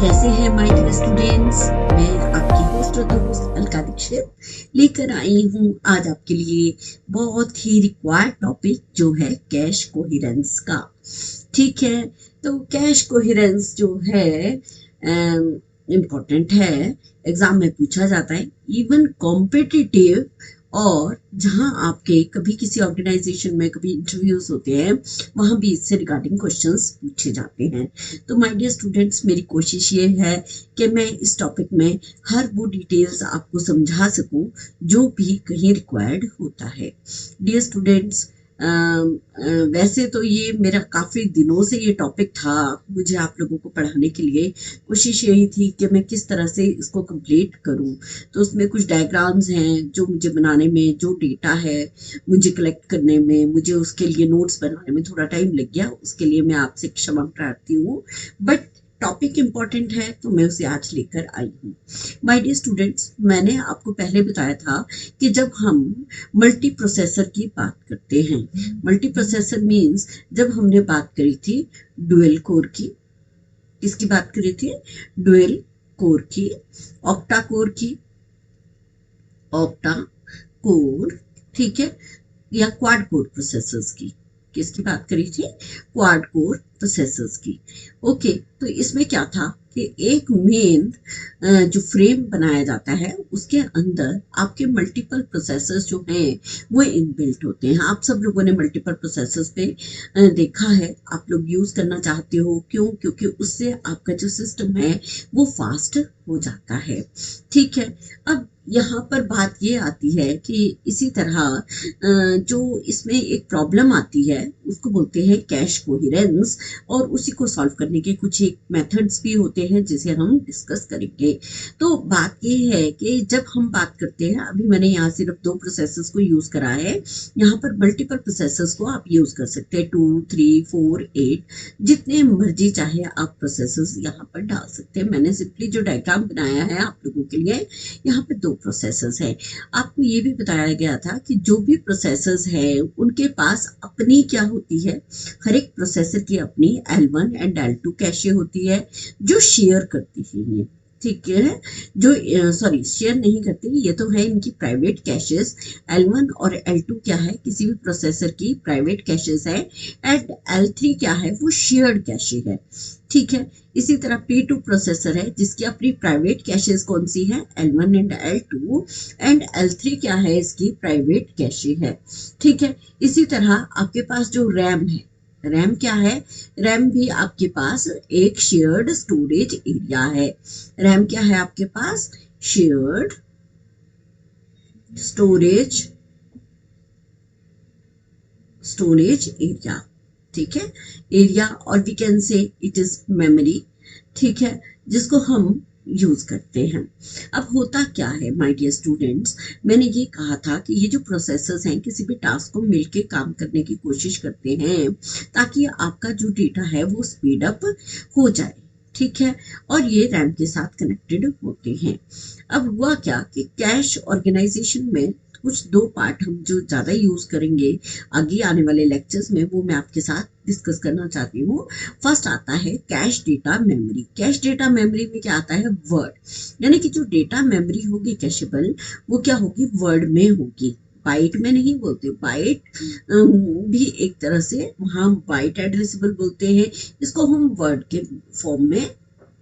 कैसे हैं my dear students. मैं आपकी होस्ट और दोस्त अलका दीक्षित लेकर आई हूँ आज आपके लिए बहुत ही रिक्वायर्ड टॉपिक जो है कैश कोहेरेंस का। ठीक है, तो कैश कोहेरेंस जो है इम्पोर्टेंट है, एग्जाम में पूछा जाता है, इवन कॉम्पिटिटिव, और जहां आपके कभी किसी ऑर्गेनाइजेशन में कभी इंटरव्यूज होते हैं वहां भी इससे रिगार्डिंग क्वेश्चंस पूछे जाते हैं। तो माय डियर स्टूडेंट्स, मेरी कोशिश ये है कि मैं इस टॉपिक में हर वो डिटेल्स आपको समझा सकूं जो भी कहीं रिक्वायर्ड होता है। डियर स्टूडेंट्स, वैसे तो ये मेरा काफ़ी दिनों से ये टॉपिक था, मुझे आप लोगों को पढ़ाने के लिए कोशिश यही थी कि मैं किस तरह से इसको कंप्लीट करूं। तो उसमें कुछ डायग्राम्स हैं जो मुझे बनाने में, जो डेटा है मुझे कलेक्ट करने में, मुझे उसके लिए नोट्स बनाने में थोड़ा टाइम लग गया, उसके लिए मैं आपसे क्षमा प्रार्थी हूँ। बट टॉपिक इम्पॉर्टेंट है तो मैं उसे आज लेकर आई हूँ। माय डियर स्टूडेंट्स, मैंने आपको पहले बताया था कि जब हम मल्टी प्रोसेसर की बात करते हैं, मल्टी प्रोसेसर मीन्स जब हमने बात करी थी डुअल कोर की, किसकी बात करी थी? डुअल कोर की, ऑक्टा कोर की, ऑक्टा कोर, ठीक है, या क्वाड कोर प्रोसेसर्स की। किसकी बात करी थी? क्वाड कोर प्रोसेसर्स की। ओके, तो इसमें क्या था कि एक मेन जो फ्रेम बनाया जाता है उसके अंदर आपके मल्टीपल प्रोसेसर्स जो हैं वो इनबिल्ट होते हैं। आप सब लोगों ने मल्टीपल प्रोसेसर्स पे देखा है, आप लोग यूज करना चाहते हो, क्यों? क्योंकि उससे आपका जो सिस्टम है वो फास्ट हो जाता है। ठीक है, अब यहाँ पर बात ये आती है कि इसी तरह जो इसमें एक प्रॉब्लम आती है उसको बोलते हैं कैश कोहेरेंस, और उसी को सॉल्व करने के कुछ एक मेथड्स भी होते हैं जिसे हम डिस्कस करेंगे। तो बात ये है कि जब हम बात करते हैं, अभी मैंने यहाँ सिर्फ 2 प्रोसेसर्स को यूज करा है, यहाँ पर मल्टीपल प्रोसेसर्स को आप यूज कर सकते हैं, 2, 3, 4, 8, जितने मर्जी चाहे आप प्रोसेसर्स यहाँ पर डाल सकते हैं। मैंने सिंपली जो डायग्राम बनाया है आप लोगों के लिए, यहाँ पे 2 प्रोसेसर्स हैं। आपको ये भी बताया गया था कि जो भी प्रोसेसर्स हैं उनके पास अपनी क्या होती है, हर एक प्रोसेसर की अपनी L1 एंड L2 कैशे होती है जो शेयर करती है ये। ठीक है, जो सॉरी शेयर नहीं करती, ये तो है इनकी प्राइवेट कैशेस। L1 और L2 क्या है, किसी भी प्रोसेसर की प्राइवेट कैशेस है, एंड L3 क्या है, वो शेयर्ड कैशे है। ठीक है, इसी तरह P2 प्रोसेसर है जिसकी अपनी प्राइवेट कैशेस कौन सी है, L1 and L2, and L3 क्या है, इसकी प्राइवेट कैशे है। ठीक है, इसी तरह आपके पास जो रैम है, रैम क्या है, रैम भी आपके पास एक शेयर्ड स्टोरेज एरिया है। रैम क्या है आपके पास? Shared storage area. ठीक है, एरिया, और we can say it is memory. ठीक है, जिसको हम यूज करते हैं। अब होता क्या है माय डियर स्टूडेंट्स, मैंने ये कहा था कि ये जो प्रोसेसर्स हैं किसी भी टास्क को मिलके काम करने की कोशिश करते हैं ताकि आपका जो डेटा है वो स्पीड अप हो जाए। ठीक है, और ये रैम के साथ कनेक्टेड होते हैं। अब हुआ क्या कि कैश ऑर्गेनाइजेशन में कुछ 2 पार्ट हम जो ज़्यादा यूज करेंगे आगे आने वाले लेक्चर्स में, वो मैं आपके साथ डिस्कस करना चाहती हूँ। फर्स्ट आता है cash data memory. Cash data memory में क्या आता है? वर्ड, यानी कि जो डेटा मेमोरी होगी कैशेबल, वो क्या होगी? वर्ड में होगी, बाइट में नहीं बोलते। बाइट भी एक तरह से वहाँ बाइट एड्रेसेबल बोलते हैं, इसको हम वर्ड के फॉर्म में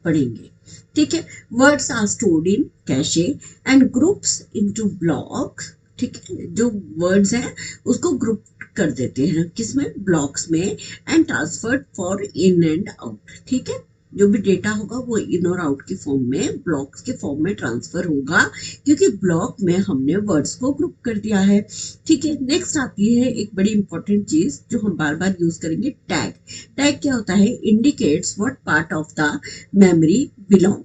पढ़ेंगे। ठीक है, words are stored in cache and groups into block. ठीक है, जो वर्ड्स हैं उसको ग्रुप कर देते हैं किसमें? ब्लॉक्स में, and transferred for in and out. ठीक है, जो भी डेटा होगा वो इन और आउट के फॉर्म में, ब्लॉक्स के फॉर्म में ट्रांसफर होगा, क्योंकि ब्लॉक में हमने वर्ड्स को ग्रुप कर दिया है। ठीक है, नेक्स्ट आती है एक बड़ी इंपॉर्टेंट चीज जो हम बार बार यूज करेंगे, टैग। टैग क्या होता है? Indicates what part of the memory belong.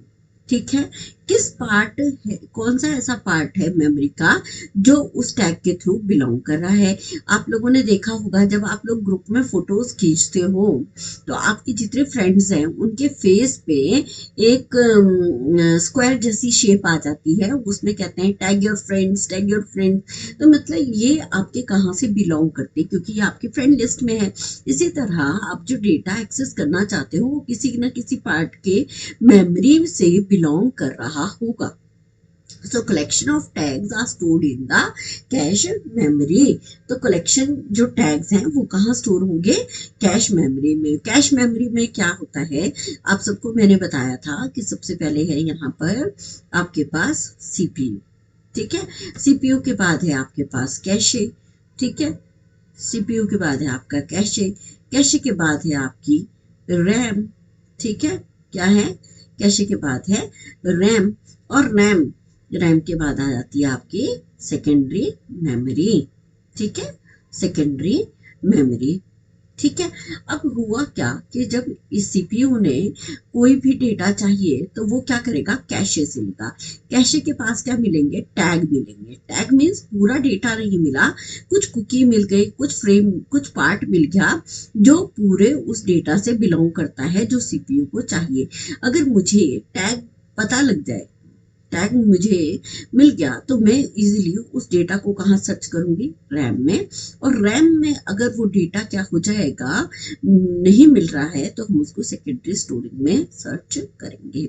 ठीक है, किस पार्ट है, कौन सा ऐसा पार्ट है मेमोरी का जो उस टैग के थ्रू बिलोंग कर रहा है। आप लोगों ने देखा होगा जब आप लोग ग्रुप में फोटोज खींचते हो तो आपके जितने फ्रेंड्स हैं उनके फेस पे एक स्क्वायर जैसी शेप आ जाती है, उसमें कहते हैं tag your friends, tag your friends. तो मतलब ये आपके कहाँ से बिलोंग करते हैं, क्योंकि ये आपके फ्रेंड लिस्ट में है। इसी तरह आप जो डेटा एक्सेस करना चाहते हो वो किसी न किसी पार्ट के मेमोरी से बिलोंग कर रहा होगा। So collection of tags are stored in the cache memory। तो कलेक्शन जो टैग्स हैं वो कहाँ स्टोर होंगे, कैश मेमोरी में। कैश मेमोरी में क्या होता है, आप सबको मैंने बताया था कि सबसे पहले है यहाँ पर आपके पास सीपीयू, ठीक है। सीपीयू के बाद है आपके पास कैशे, ठीक है। सीपीयू के बाद है आपका कैशे, कैशे के बाद है आपकी रैम, ठीक है। क्या है, कैशे के बाद है रैम, और रैम रैम के बाद आ जाती है आपकी सेकेंडरी मेमोरी, ठीक है, सेकेंडरी मेमोरी, ठीक है। अब हुआ क्या कि जब इस सीपीयू ने कोई भी डेटा चाहिए तो वो क्या करेगा, कैशे से लेगा। कैशे के पास क्या मिलेंगे, टैग मिलेंगे। टैग मीन्स पूरा डेटा नहीं मिला, कुछ कुकी मिल गई, कुछ फ्रेम, कुछ पार्ट मिल गया जो पूरे उस डेटा से बिलोंग करता है जो सीपीयू को चाहिए। अगर मुझे टैग पता लग जाए, टैग मुझे मिल गया तो मैं इजीली उस डेटा को कहाँ सर्च करूंगी, रैम में। और रैम में अगर वो डेटा क्या हो जाएगा, नहीं मिल रहा है, तो हम उसको सेकेंडरी स्टोरेज में सर्च करेंगे,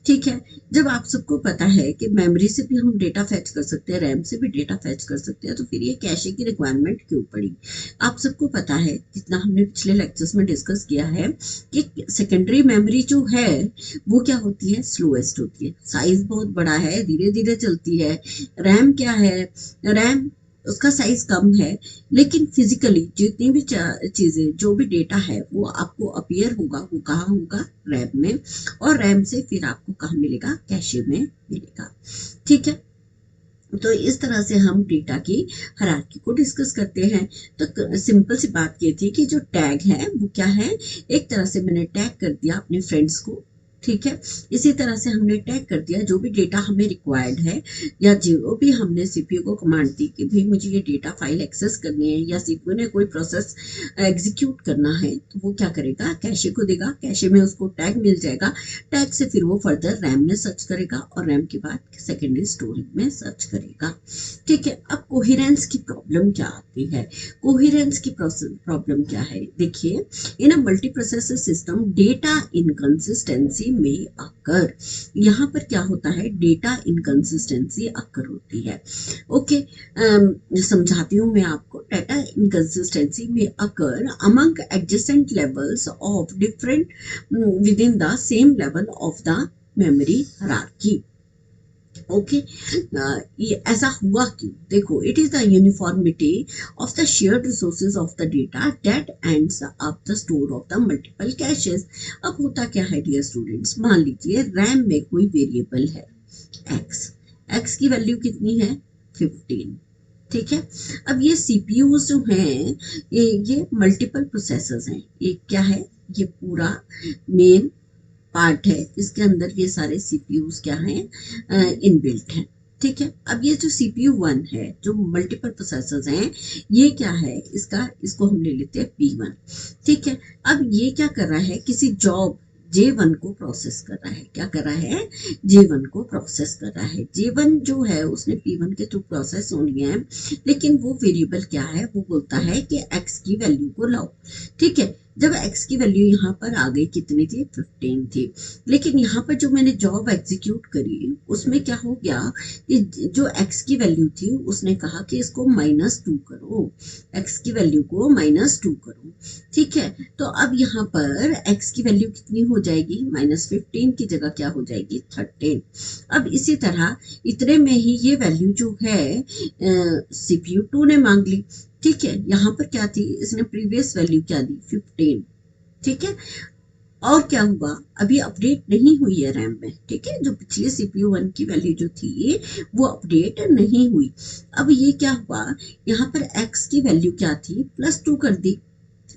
ठीक है। जब आप सबको पता है कि मेमोरी से भी हम डेटा फैच कर सकते हैं, रैम से भी डेटा फैच कर सकते हैं, तो फिर ये कैशे की रिक्वायरमेंट क्यों पड़ी। आप सबको पता है, जितना हमने पिछले लेक्चर्स में डिस्कस किया है, कि सेकेंडरी मेमोरी जो है वो क्या होती है, स्लोएस्ट होती है, साइज बहुत बड़ा है, धीरे धीरे चलती है। रैम क्या है, रैम उसका साइज कम है, लेकिन फिजिकली जितनी भी चीजें, जो भी डेटा है वो आपको अपीयर होगा, वो कहाँ होगा, रैम में। और रैम से फिर आपको कहाँ मिलेगा, कैशे में मिलेगा, ठीक है। तो इस तरह से हम डेटा की हायरार्की को डिस्कस करते हैं। तो सिंपल सी बात ये थी कि जो टैग है वो क्या है, एक तरह से मैंने टैग कर दिया अपने फ्रेंड्स को, ठीक है। इसी तरह से हमने टैग कर दिया जो भी डेटा हमें रिक्वायर्ड है, या जो भी हमने सीपीयू को कमांड दी कि भाई मुझे ये डेटा फाइल एक्सेस करनी है, या सीपीयू ने कोई प्रोसेस एग्जीक्यूट करना है, तो वो क्या करेगा, कैशे को देगा, कैशे में उसको टैग मिल जाएगा, टैग से फिर वो फर्दर रैम में सर्च करेगा, और रैम के बाद सेकेंडरी स्टोरेज में सर्च करेगा, ठीक है। अब कोहेरेंस की प्रॉब्लम क्या आती है, कोहेरेंस की प्रॉब्लम क्या है, देखिए, in a multi processor system data inconsistency में अकर, यहाँ पर क्या होता है, डेटा इनकंसिस्टेंसी अकर होती है, ओके। समझाती हूँ मैं आपको। डेटा इनकंसिस्टेंसी में occur among adjacent levels of different within the same level of the memory hierarchy, okay. ये ऐसा हुआ क्यों, देखो, it is the uniformity of the shared resources of the data that ends up the store of the multiple caches. अब होता क्या है dear students, मान लीजिए रैम में कोई वेरिएबल है एक्स, एक्स की वैल्यू कितनी है, 15, ठीक है। अब ये सीपीयू जो हैं, ये मल्टीपल प्रोसेसर्स हैं, ये क्या है, ये पूरा मेन पार्ट है, इसके अंदर ये सारे सीपीयूज क्या हैं, इनबिल्ट हैं, ठीक है। अब ये जो सीपीयू 1 है, जो मल्टीपल प्रोसेसर्स हैं, ये क्या है, इसको हम ले लेते हैं P1, ठीक है। अब ये क्या कर रहा है, किसी जॉब J1 को प्रोसेस कर रहा है, क्या कर रहा है, J1 को प्रोसेस कर रहा है। J1 जो है उसने P1 के थ्रू प्रोसेस होनी है, लेकिन वो वेरिएबल क्या है, वो बोलता है कि x की वैल्यू को लाओ, ठीक है। जब x की वैल्यू यहाँ पर आ गई, कितनी थी, 15 थी, लेकिन यहाँ पर जो मैंने जॉब एग्जीक्यूट करी उसमें क्या हो गया कि जो x की वैल्यू थी उसने कहा कि इसको -2 करो, x की वैल्यू को -2 करो, ठीक है। तो अब यहाँ पर x की वैल्यू कितनी हो जाएगी, -15 की जगह क्या हो जाएगी, 13। अब इसी तरह इतने में ही ये वैल्यू जो है सीपीयू 2 ने मांग ली, ठीक है। यहाँ पर क्या थी, इसने प्रीवियस वैल्यू क्या दी, 15, ठीक है। और क्या हुआ, अभी अपडेट नहीं हुई है रैम में, ठीक है, जो पिछले सीपीयू 1 की वैल्यू जो थी वो अपडेट नहीं हुई। अब ये क्या हुआ, यहाँ पर x की वैल्यू क्या थी, +2 कर दी,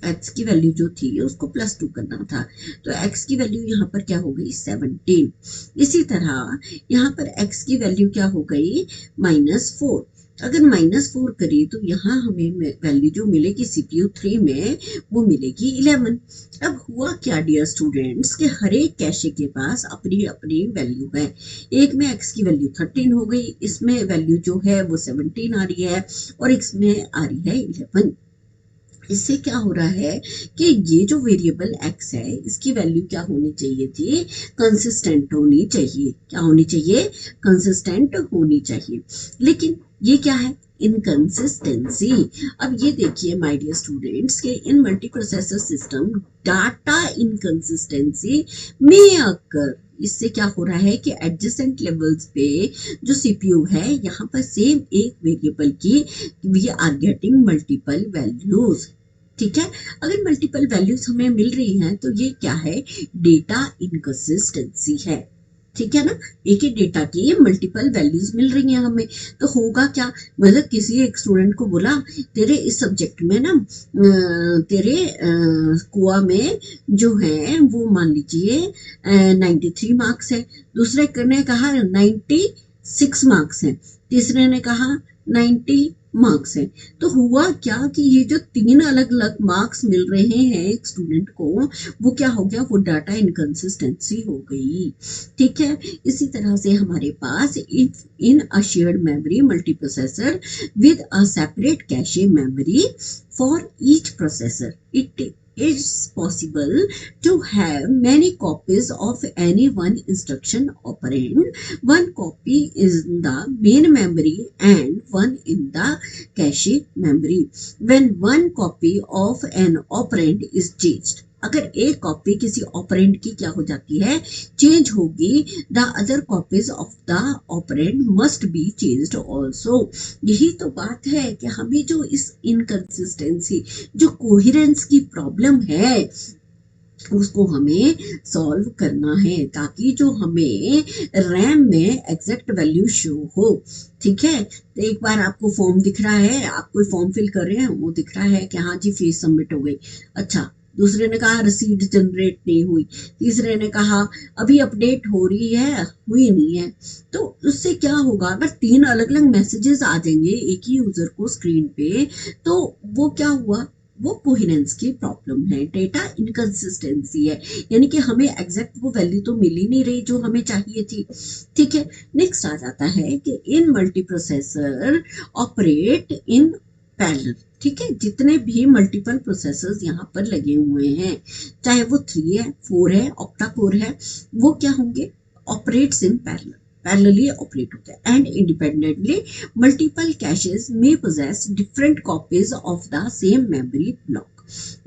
एक्स की वैल्यू जो थी उसको +2 करना था, तो एक्स की वैल्यू यहाँ पर क्या हो गई 17। इसी तरह यहाँ पर एक्स की वैल्यू क्या हो गई -4। अगर -4 करें तो यहाँ हमें वैल्यू जो मिलेगी CPU 3 में वो मिलेगी 11। अब हुआ क्या डियर स्टूडेंट्स कि हर एक कैशे के पास अपनी अपनी वैल्यू है। एक में एक्स की वैल्यू 13 हो गई, इसमें वैल्यू जो है वो 17 आ रही है और इसमें आ रही है 11। इससे क्या हो रहा है कि ये जो वेरिएबल x है इसकी वैल्यू क्या होनी चाहिए थी, कंसिस्टेंट होनी चाहिए। क्या होनी चाहिए, कंसिस्टेंट होनी चाहिए। लेकिन ये क्या है, इनकंसिस्टेंसी। अब ये देखिए माय डियर स्टूडेंट्स के in multi processor system data inconsistency में अकर। इससे क्या हो रहा है कि एडजेसेंट लेवल्स पे जो सीपीयू है यहाँ पर सेम एक वेरिएबल की we are getting multiple values. ठीक है, अगर मल्टीपल वैल्यूज हमें मिल रही हैं तो ये क्या है, डेटा इनकंसिस्टेंसी है। ठीक है ना, एक ही डेटा की मल्टीपल वैल्यूज मिल रही हैं हमें, तो होगा क्या, मतलब किसी एक स्टूडेंट को बोला तेरे इस सब्जेक्ट में ना तेरे कुआ में जो है वो मान लीजिए 93 मार्क्स है, दूसरे ने कहा 96 मार्क्स है, तीसरे ने कहा 90 मार्क्स है। तो हुआ क्या कि ये जो 3 अलग अलग मार्क्स मिल रहे हैं एक स्टूडेंट को, वो क्या हो गया, वो डाटा इनकंसिस्टेंसी हो गई। ठीक है, इसी तरह से हमारे पास in a shared memory multiprocessor with a separate cache memory for each processor, it is possible to have many copies of any one instruction operand. One copy is in the main memory and one in the cache memory. When one copy of an operand is changed, अगर एक copy किसी operand की क्या हो जाती है, change होगी, the other copies of the operand must be changed also. यही तो बात है कि हमें जो इस इनकंसिस्टेंसी, जो कोहेरेंस की प्रॉब्लम है, उसको हमें सॉल्व करना है ताकि जो हमें रैम में एग्जैक्ट वैल्यू शो हो। ठीक है, तो एक बार आपको फॉर्म दिख रहा है, आप कोई फॉर्म फिल कर रहे हैं, वो दिख रहा है कि हाँ जी फीस सबमिट हो गई। अच्छा, दूसरे ने कहा रिसीट जनरेट नहीं हुई, तीसरे ने कहा अभी अपडेट हो रही है, हुई नहीं है। तो उससे क्या होगा, अगर 3 अलग अलग मैसेजेस आ जाएंगे एक ही यूजर को स्क्रीन पे, तो वो क्या हुआ, वो कोहेरेंस की प्रॉब्लम है, डेटा इनकंसिस्टेंसी है, यानी कि हमें एग्जैक्ट वो वैल्यू तो मिल ही नहीं रही जो हमें चाहिए थी। ठीक है, नेक्स्ट आ जाता है कि इन मल्टीप्रोसेसर ऑपरेट इन पैरेलल। ठीक है, जितने भी मल्टीपल प्रोसेसर्स यहाँ पर लगे हुए हैं, चाहे वो 3 है, 4 है, ऑक्टा कोर है, वो क्या होंगे, operates in parallel, parallelly operate होते हैं एंड इंडिपेंडेंटली। मल्टीपल कैशेस में poses different copies of the same memory block.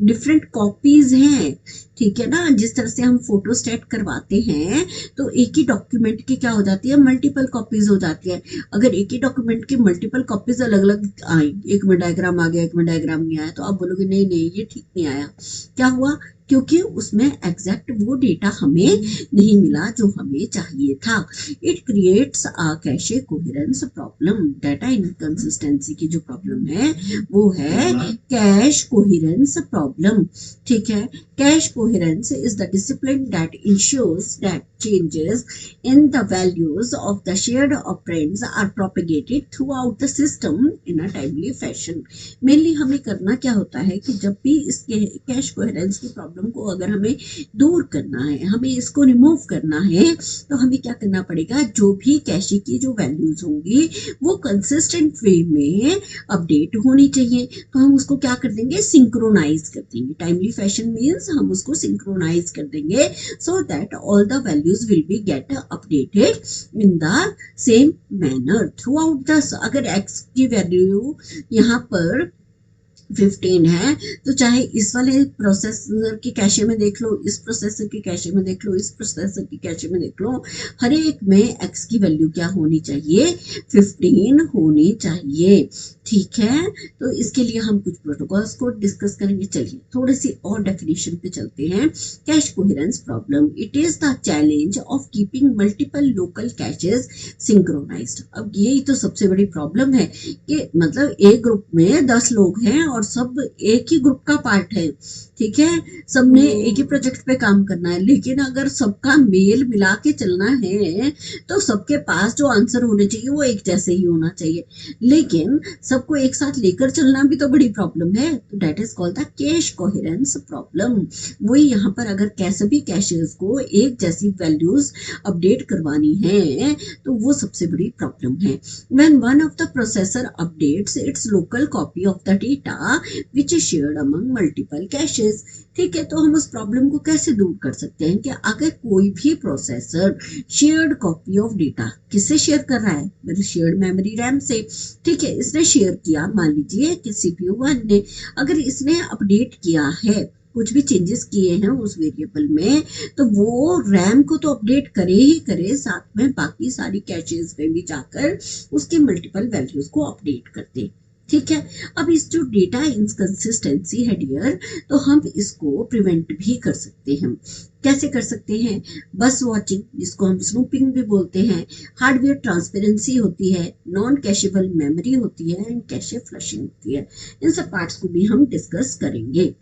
Different copies हैं, ठीक है ना, जिस तरह से हम फोटो स्टेट करवाते हैं तो एक ही डॉक्यूमेंट की क्या हो जाती है, मल्टीपल कॉपीज हो जाती है। अगर एक ही डॉक्यूमेंट की मल्टीपल कॉपीज अलग अलग आई, एक में डायग्राम आ गया, एक में डायग्राम नहीं आया, तो आप बोलोगे नहीं नहीं ये ठीक नहीं आया। क्या हुआ, क्योंकि उसमें एग्जैक्ट वो डेटा हमें नहीं मिला जो हमें चाहिए था। It creates a cache coherence problem. Data inconsistency की जो प्रॉब्लम है वो है कैश कोहेरेंस प्रॉब्लम। ठीक है, cache coherence is the discipline that ensures that changes in the values of the shared operands are propagated throughout the system in a timely fashion. Mainly हमें करना क्या होता है कि जब भी इसके कैश कोहेरेंस की प्रॉब्लम को अगर हमें दूर करना है, हमें इसको रिमूव करना है, तो हमें क्या करना पड़ेगा, जो भी कैशे की जो वैल्यूज होंगी वो कंसिस्टेंट वे में अपडेट होनी चाहिए। तो हम उसको क्या कर देंगे, सिंक्रोनाइज कर देंगे। टाइमली फैशन मीन्स हम उसको सिंक्रोनाइज कर देंगे so that all the values will be get updated in the same manner throughout the। अगर x की वैल्यू यहाँ पर 15 है तो चाहे इस वाले प्रोसेसर की कैशे में देख लो, इस प्रोसेसर की कैशे में देख लो, इस प्रोसेसर की कैशे में देख लो, हर एक में x की वैल्यू क्या होनी चाहिए, 15 होनी चाहिए। ठीक है, तो इसके लिए हम कुछ प्रोटोकॉल्स को डिस्कस करेंगे। चलिए थोड़ी सी और डेफिनेशन पे चलते हैं। Cache coherence problem, it is the challenge of keeping multiple local caches synchronized. अब यही तो सबसे बड़ी प्रॉब्लम है कि मतलब एक ग्रुप में 10 लोग हैं और और सब एक ही ग्रुप का पार्ट है, ठीक है, सबने एक ही प्रोजेक्ट पे काम करना है, लेकिन अगर सबका मेल मिला के चलना है तो सबके पास जो आंसर होने चाहिए वो एक जैसे ही होना चाहिए, लेकिन सबको एक साथ लेकर चलना भी तो बड़ी प्रॉब्लम है। तो that is called the cash coherence problem. वही यहाँ पर अगर कैसे भी कैशेस को एक जैसी वैल्यूज अपडेट करवानी है तो वो सबसे बड़ी प्रॉब्लम है। When one of the processor updates it's local copy of the data which is shared among multiple caches. ठीक है, तो हम उस प्रॉब्लम को कैसे दूर कर सकते हैं कि अगर कोई भी processor shared copy of data किससे शेयर कर रहा है, मेरे शेयर्ड मेमोरी रैम से, ठीक है, इसने शेयर किया, मान लीजिए कि सीपीयू 1 ने, अगर इसने अपडेट किया है, कुछ भी चेंजेस किए हैं उस वेरिएबल में, तो वो रैम को तो अपडेट करे ही करे, साथ में बाकी सारी कैशेस में भी जाकर उसके मल्टीपल वैल्यूज को अपडेट कर दे। ठीक है, अब इस जो डेटा इनकंसिस्टेंसी है डियर, तो हम इसको प्रिवेंट भी कर सकते हैं। कैसे कर सकते हैं? बस वॉचिंग, जिसको हम स्नूपिंग भी बोलते हैं, हार्डवेयर ट्रांसपेरेंसी होती है, नॉन कैशेबल मेमोरी होती है एंड कैशे फ्लशिंग होती है। इन सब पार्ट्स को भी हम डिस्कस करेंगे।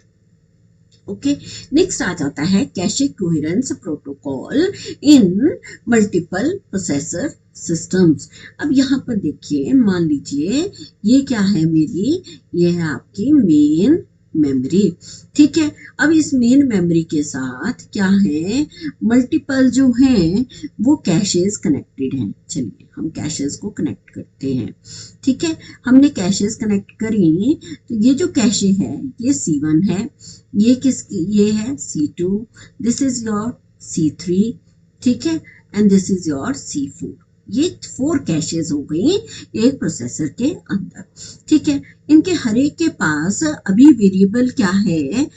ओके, नेक्स्ट आ जाता है कैशे कोहेरेंस प्रोटोकॉल इन मल्टीपल प्रोसेसर सिस्टम्स। अब यहाँ पर देखिए, मान लीजिए ये क्या है मेरी, ये है आपकी मेन मेमोरी। ठीक है, अब इस मेन मेमोरी के साथ क्या है, मल्टीपल जो हैं वो कैशेस कनेक्टेड हैं। चलिए हम कैशेस को कनेक्ट करते हैं। ठीक है, हमने कैशेस कनेक्ट करी, तो ये जो कैशे है ये C1 है, ये किसकी, ये है C2, this is your C3, ठीक है, and this is your C4। ये 4 कैशेस हो गई एक प्रोसेसर के अंदर। ठीक है, इनके हर एक के पास अभी वेरिएबल क्या है,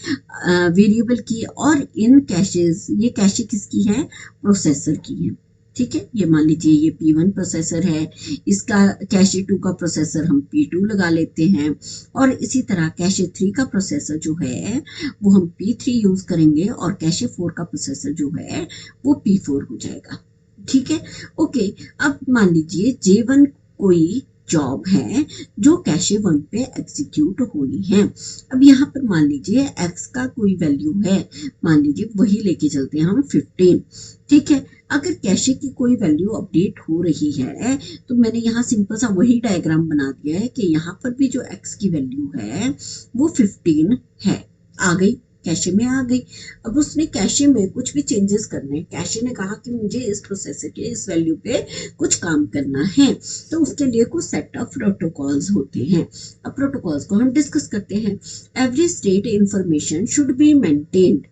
वेरिएबल की, और इन कैशेस, ये कैशे किसकी है, प्रोसेसर की है। ठीक है, ये मान लीजिए ये P1 प्रोसेसर है, इसका कैशे 2 का प्रोसेसर हम P2 लगा लेते हैं, और इसी तरह कैशे 3 का प्रोसेसर जो है वो हम P3 यूज करेंगे, और कैशे 4 का प्रोसेसर जो है वो P4 हो जाएगा। ठीक है, ओके, अब मान लीजिए J1 कोई जॉब है जो कैशे 1 पे एग्जीक्यूट होनी है। अब यहाँ पर मान लीजिए x का कोई वैल्यू है, मान लीजिए वही लेके चलते हैं हम 15। ठीक है, अगर कैशे की कोई वैल्यू अपडेट हो रही है, तो मैंने यहाँ सिंपल सा वही डायग्राम बना दिया है कि यहाँ पर भी जो x की वैल्यू है वो 15 है, आ गई, कैशे में आ गई। अब उसने कैशे में कुछ भी चेंजेस करने, कैशे ने कहा कि मुझे इस प्रोसेसर के इस वैल्यू पे कुछ काम करना है, तो उसके लिए कुछ सेट ऑफ प्रोटोकॉल्स होते हैं। अब प्रोटोकॉल्स को हम डिस्कस करते हैं। Every state information should be maintained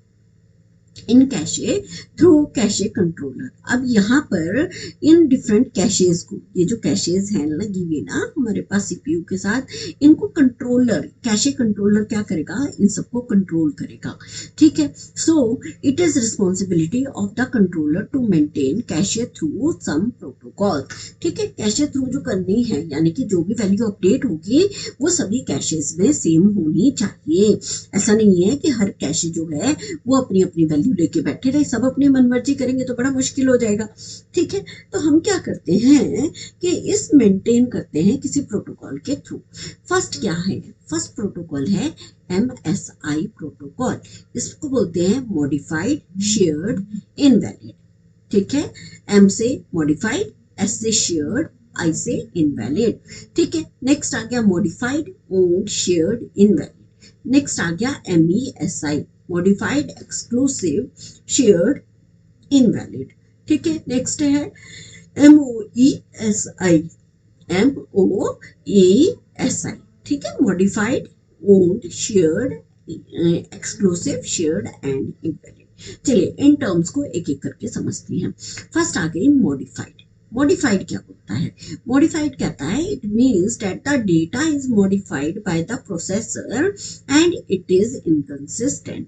in cache through cache controller. अब यहाँ पर इन डिफरेंट कैशेज को, ये जो कैशेज हैं लगी हुई ना हमारे पास सीपीयू के साथ, इनको कंट्रोलर, कैशे कंट्रोलर क्या करेगा, इन सबको कंट्रोल करेगा। ठीक है, so it is responsibility of the controller to maintain cache through some protocol. ठीक है, कैशे थ्रू जो करनी है, यानी कि जो भी वैल्यू अपडेट होगी वो सभी कैशेज में सेम होनी चाहिए। ऐसा नहीं है कि हर कैशे जो है वो अपनी अपनी वैल्यू लेके बैठे रहे, सब अपनी मनमर्जी करेंगे तो बड़ा मुश्किल हो जाएगा। ठीक है, तो हम क्या करते हैं कि इस मेंटेन करते हैं किसी प्रोटोकॉल के थ्रू। फर्स्ट क्या है, फर्स्ट प्रोटोकॉल है MSI प्रोटोकॉल, इसको बोलते हैं मॉडिफाइड शेयर्ड इनवैलिड। ठीक है, M से मॉडिफाइड, S से शेयर्ड, I से इनवैलिड। ठीक है, नेक्स्ट आ गया modified owned shared invalid. Next आ गया MESI, modified exclusive shared invalid. ठीक है, नेक्स्ट है MOESI, MOESI। ठीक है, modified owned shared exclusive shared and invalid. चलिए इन टर्म्स को एक एक करके समझते हैं। फर्स्ट आ गई मॉडिफाइड। मॉडिफाइड क्या होता है, मॉडिफाइड कहता है it means that the data is modified by the processor and it is inconsistent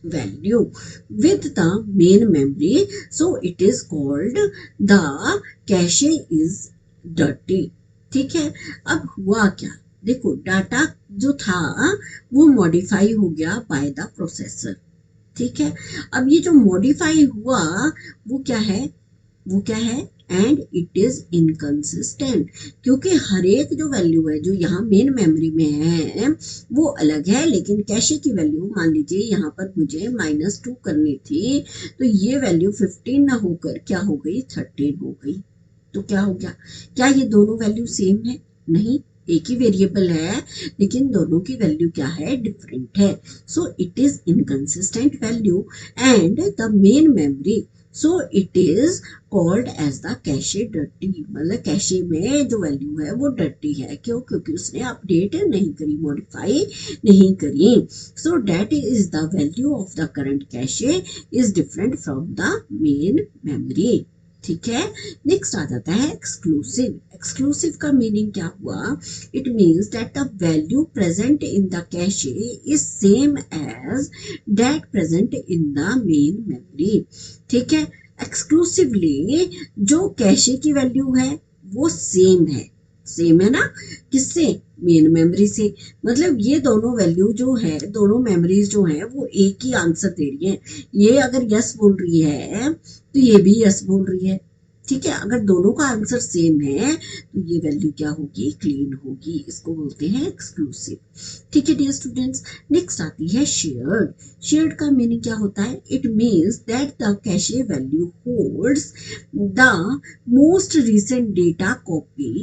value with the main memory, so it is called the cache is dirty। ठीक है, अब हुआ क्या, देखो डाटा जो था वो मॉडिफाई हो गया बाय द प्रोसेसर। ठीक है, अब ये जो मॉडिफाई हुआ वो क्या है, वो क्या है, एंड इट इज इनकंसिस्टेंट, क्योंकि हर एक जो वैल्यू है जो यहाँ मेन मेमोरी में है वो अलग है, लेकिन कैशे की वैल्यू मान लीजिए यहाँ पर मुझे -2 करनी थी, तो ये वैल्यू 15 ना होकर क्या हो गई, 13 हो गई। तो क्या हो गया, क्या ये दोनों वैल्यू सेम है? नहीं, एक ही वेरिएबल है लेकिन दोनों की वैल्यू क्या है, डिफरेंट है। So it is inconsistent value and the main memory, so it is called as the cache dirty, मतलब कैशे में जो वैल्यू है वो डर्टी है। क्यों? क्योंकि उसने अपडेट नहीं करी, मॉडिफाई नहीं करी। So that is the value of the current cache is different from the main memory. ठीक है, नेक्स्ट आ जाता है एक्सक्लूसिव। एक्सक्लूसिव का मीनिंग क्या हुआ? It means that the value present in the cache is same as that present in the main memory. ठीक है, exclusively जो कैशे की वैल्यू है वो सेम है ना, किससे? मेन मेमोरी से। मतलब ये दोनों वैल्यू जो है, दोनों मेमोरीज जो है वो एक ही आंसर दे रही है। ये अगर यस बोल रही है तो ये भी यस बोल रही है। ठीक है, अगर दोनों का आंसर सेम है तो ये वैल्यू क्या होगी, क्लीन होगी। इसको बोलते हैं एक्सक्लूसिव। ठीक है डियर स्टूडेंट्स, नेक्स्ट आती है शेयर्ड। शेयर्ड का मीनिंग क्या होता है? It means that the cache value holds the most recent data copy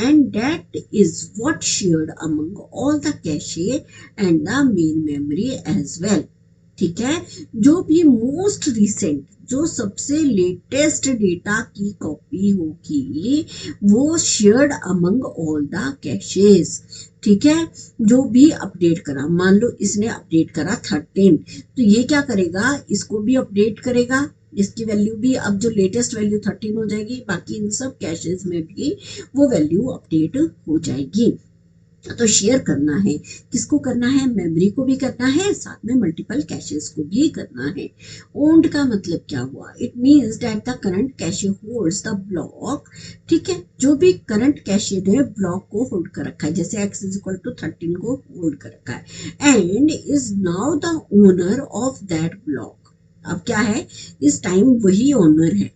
and that is what shared among all the cache and the main memory as well। ठीक है, जो भी मोस्ट रिसेंट, जो सबसे लेटेस्ट डेटा की copy होगी वो shared among all the caches. ठीक है, जो भी अपडेट करा, मान लो इसने अपडेट करा 13, तो ये क्या करेगा, इसको भी अपडेट करेगा, इसकी वैल्यू भी, अब जो लेटेस्ट वैल्यू 13 हो जाएगी, बाकी इन सब कैशेस में भी वो वैल्यू अपडेट हो जाएगी। तो शेयर करना है, किसको करना है? मेमोरी को भी करना है, साथ में मल्टीपल कैशेस को भी करना है। ओन्ड का मतलब क्या हुआ? It means that the current cache holds the block. ठीक है, जो भी करंट कैशे ने ब्लॉक को होल्ड कर रखा है, जैसे x इज इक्वल टू 13 को होल्ड कर रखा है, and is now the owner of that block. अब क्या है, इस टाइम वही ओनर है।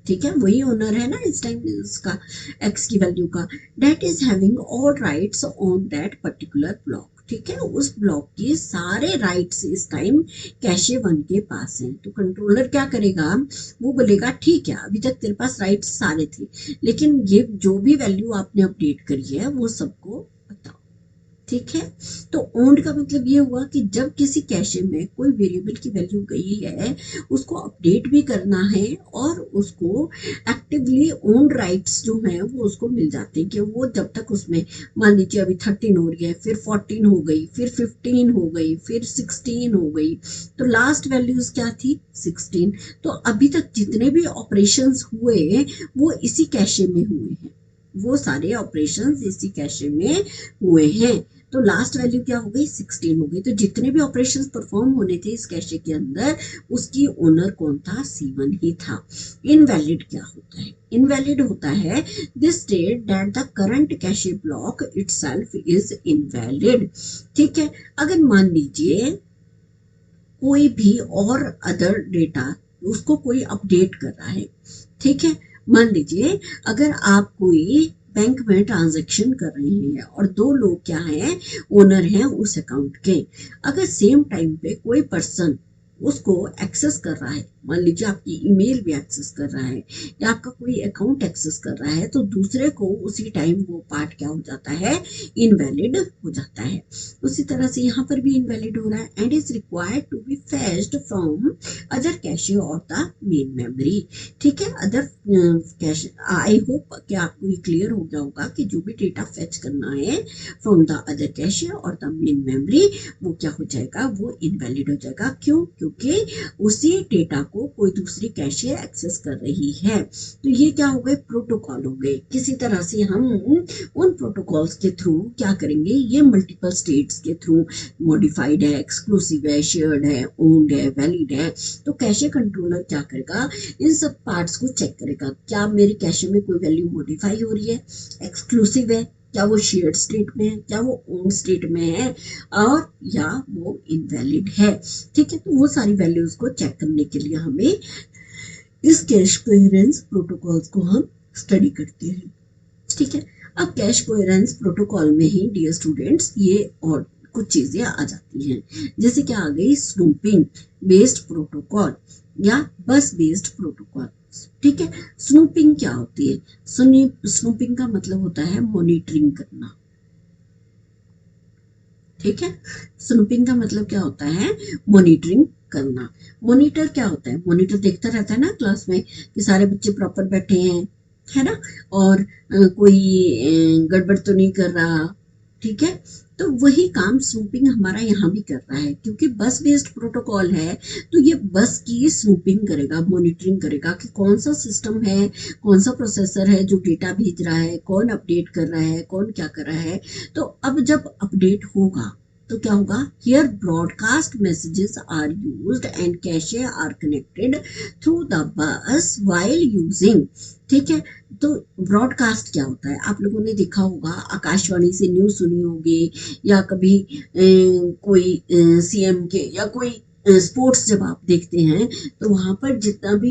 ठीक है, वही ओनर है ना इस टाइम इसका, एक्स की वैल्यू का। That is having all rights on that particular block. ठीक है, उस ब्लॉक के सारे राइट्स इस टाइम कैशे 1 के पास हैं। तो कंट्रोलर क्या करेगा, वो बोलेगा ठीक है अभी तक तेरे पास राइट्स सारे थे, लेकिन ये जो भी वैल्यू आपने अपडेट करी है वो सबको बताओ। ठीक है, तो ओन्ड का मतलब ये हुआ कि जब किसी कैशे में कोई वेरिएबल की वैल्यू गई है, उसको अपडेट भी करना है और उसको एक्टिवली ओन्ड राइट्स जो हैं वो उसको मिल जाते हैं, कि वो जब तक उसमें, मान लीजिए अभी 13 हो रही है, फिर 14 हो गई, फिर 15 हो गई, फिर 16 हो गई, तो लास्ट वैल्यूज क्या थी, 16। तो अभी तक जितने भी ऑपरेशंस हुए वो इसी कैशे में हुए हैं, वो सारे ऑपरेशंस इसी कैशे में हुए हैं। तो लास्ट वैल्यू क्या हो गई, 16 हो गई। तो जितने भी ऑपरेशंस परफॉर्म होने थे इस कैशे के अंदर, उसकी ओनर कौन था, C1 ही था। इनवैलिड क्या होता है? इनवैलिड होता है this state that the current cache block itself is invalid. ठीक है, अगर मान लीजिए कोई भी और अदर डेटा उसको कोई अपडेट कर रहा है। ठीक है, मान लीजिए अगर आप कोई बैंक में ट्रांजैक्शन कर रहे हैं और दो लोग क्या हैं, ओनर हैं उस अकाउंट के। अगर सेम टाइम पे कोई पर्सन उसको एक्सेस कर रहा है, मान लीजिए आपकी ईमेल भी एक्सेस कर रहा है या आपका कोई अकाउंट एक्सेस कर रहा है, तो दूसरे को उसी टाइम वो पार्ट क्या हो जाता है, इनवैलिड हो जाता है। उसी तरह से यहाँ पर भी इनवैलिड हो रहा है, and is required to be fetched from other cache of the main memory. ठीक है, अदर कैशे, आई होप कि आपको ये क्लियर हो गया होगा कि जो भी डेटा फेच करना है फ्रॉम द अदर कैशे और द मेन मेमोरी, वो क्या हो जाएगा, वो इनवैलिड हो जाएगा। क्यों? क्योंकि उसी डेटा को कोई दूसरी कैशे एक्सेस कर रही है। तो ये क्या हो गए, प्रोटोकॉल हो गए। किसी तरह से हम उन प्रोटोकॉल्स के थ्रू क्या करेंगे, ये मल्टीपल स्टेट्स के थ्रू, मॉडिफाइड है, एक्सक्लूसिव है, शेयर्ड है, ओन्ड है, वैलिड है, तो कैशे कंट्रोलर क्या करेगा, इन सब पार्ट्स को चेक करेगा। क्या मेरे कैशे में कोई वैल्यू मॉडिफाई हो रही है, एक्सक्लूसिव है, क्या वो शेयर्ड स्टेट में है, क्या वो ओन स्टेट में है, और या वो इनवैलिड है। ठीक है, तो वो सारी वैल्यूज को चेक करने के लिए हमें इस कैश क्लियरेंस प्रोटोकॉल्स को हम स्टडी करते हैं। ठीक है, अब कैश कोहेरेंस प्रोटोकॉल में ही डियर स्टूडेंट्स ये और कुछ चीजें आ जाती हैं, जैसे कि आ गई स्नूपिंग बेस्ड प्रोटोकॉल या बस बेस्ड प्रोटोकॉल। ठीक है, स्नूपिंग क्या होती है? स्नूपिंग का मतलब होता है मॉनिटरिंग करना। ठीक है, स्नूपिंग का मतलब क्या होता है? मॉनिटरिंग करना। मॉनिटर क्या होता है? मॉनिटर देखता रहता है ना क्लास में कि सारे बच्चे प्रॉपर बैठे हैं, है ना, और कोई गड़बड़ तो नहीं कर रहा। ठीक है, तो वही काम स्नूपिंग हमारा यहाँ भी कर रहा है, क्योंकि बस बेस्ड प्रोटोकॉल है तो ये बस की स्नूपिंग करेगा, मॉनिटरिंग करेगा कि कौन सा सिस्टम है, कौन सा प्रोसेसर है जो डेटा भेज रहा है, कौन अपडेट कर रहा है, कौन क्या कर रहा है। तो अब जब अपडेट होगा तो क्या होगा? Here broadcast messages are used and cache are connected through the bus while using. ठीक है, तो ब्रॉडकास्ट क्या होता है? आप लोगों ने देखा होगा, आकाशवाणी से न्यूज़ सुनी होगी, या कभी कोई सीएम के या कोई स्पोर्ट्स जब आप देखते हैं तो वहां पर जितना भी